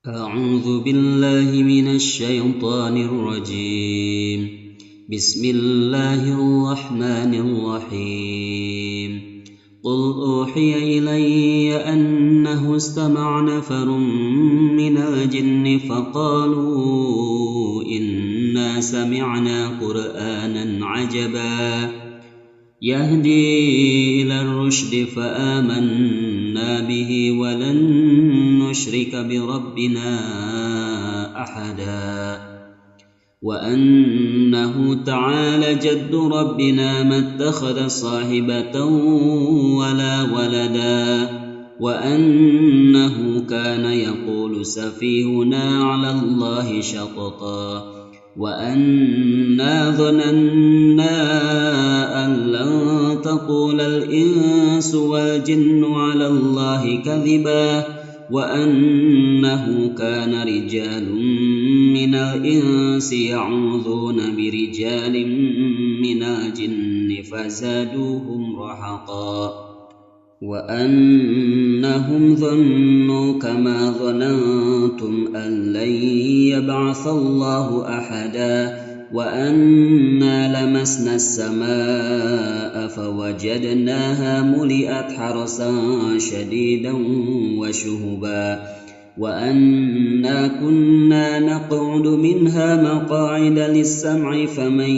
أعوذ بالله من الشيطان الرجيم. بسم الله الرحمن الرحيم. قل أوحي إلي أنه استمع نفر من الجن فقالوا إنا سمعنا قرآنا عجبا يهدي إلى الرشد فآمنا به ولن نشرك بربنا أحدا وأنه تعالى جد ربنا ما اتخذ صاحبة ولا ولدا وأنه كان يقول سفيهنا على الله شططا وأنا ظننا أن لن تقول الإنس والجن على الله كذبا وأنه كان رجال من الإنس يعوذون برجال من الجن فزادوهم رهقا وأنهم ظنوا كما ظننتم أن لن يبعث الله أحدا وأنا لمسنا السماء فوجدناها ملئت حرسا شديدا وشهبا وأنا كنا نقعد منها مقاعد للسمع فمن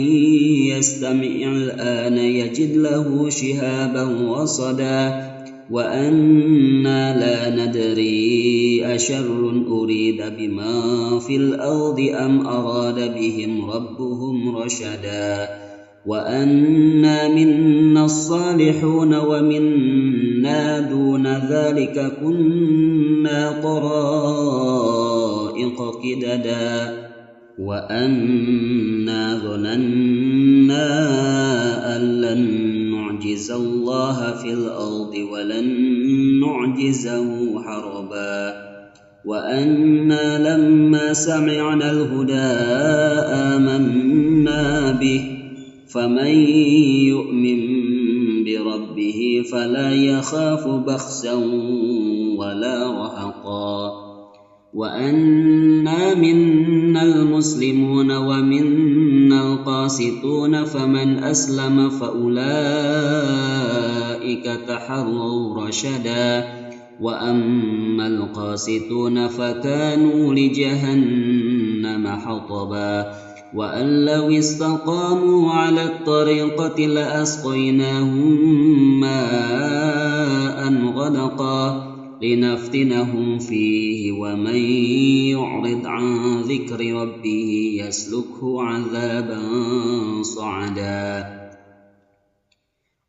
يستمع الآن يجد له شهابا وصدا وأنا لا ندري أشر أريد بما في الأرض أم أراد بهم ربهم رشدا وأنا منا الصالحون ومنا دون ذلك كنا طرائق قددا وأنا ظننا أن لن نعجز الله في الأرض ولن نعجزه هربا وأنا لما سمعنا الهدى آمنا به فمن يؤمن بربه فلا يخاف بخسا ولا رهقا وأنا منا المسلمون ومنا القاسطون فمن أسلم فأولئك تحروا رشدا وأما القاسطون فكانوا لجهنم حطبا وأن لو استقاموا على الطريقة لأسقيناهم ماء غدقا لنفتنهم فيه ومن يعرض عن ذكر ربه يسلكه عذابا صعدا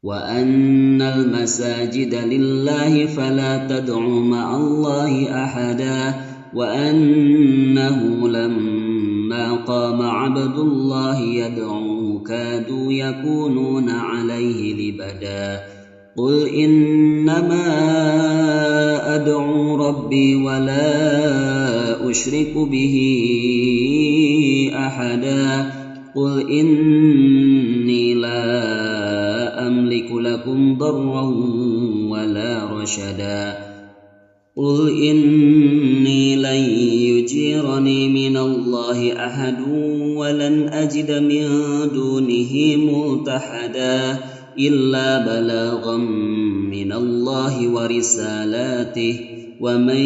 وأن المساجد لله فلا تدعوا مع الله أحدا وأنه لما قام عبد الله يدعوه كادوا يكونون عليه لبدا قل إنما أدعو ربي ولا أشرك به أحدا قل إني لا أملك لكم ضرا ولا رشدا قل إني لن يجيرني من الله أحد ولن أجد من دونه ملتحدا إلا بلاغا من الله ورسالاته ومن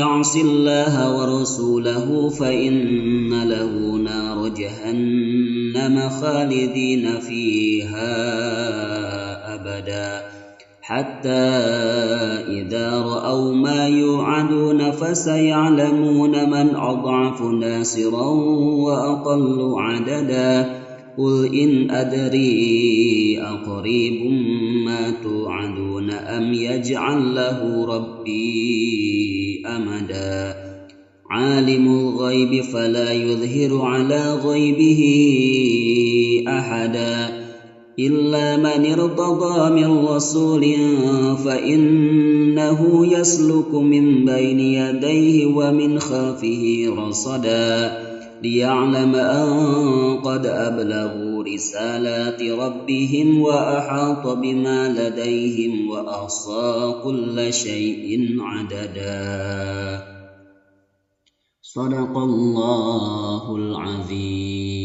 يعص الله ورسوله فإن له نار جهنم خالدين فيها أبدا حتى إذا رأوا ما يوعدون فسيعلمون من أضعف ناصرا وأقل عددا قل إن أدري أقريب ما توعدون أم يجعل له ربي أمدا عالم الغيب فلا يظهر على غيبه أحدا إلا من ارتضى من رسول فإنه يسلك من بين يديه ومن خلفه رصدا ليعلم أن قد أبلغوا رسالات ربهم وأحاط بما لديهم وأحصى كل شيء عددا. صدق الله العظيم.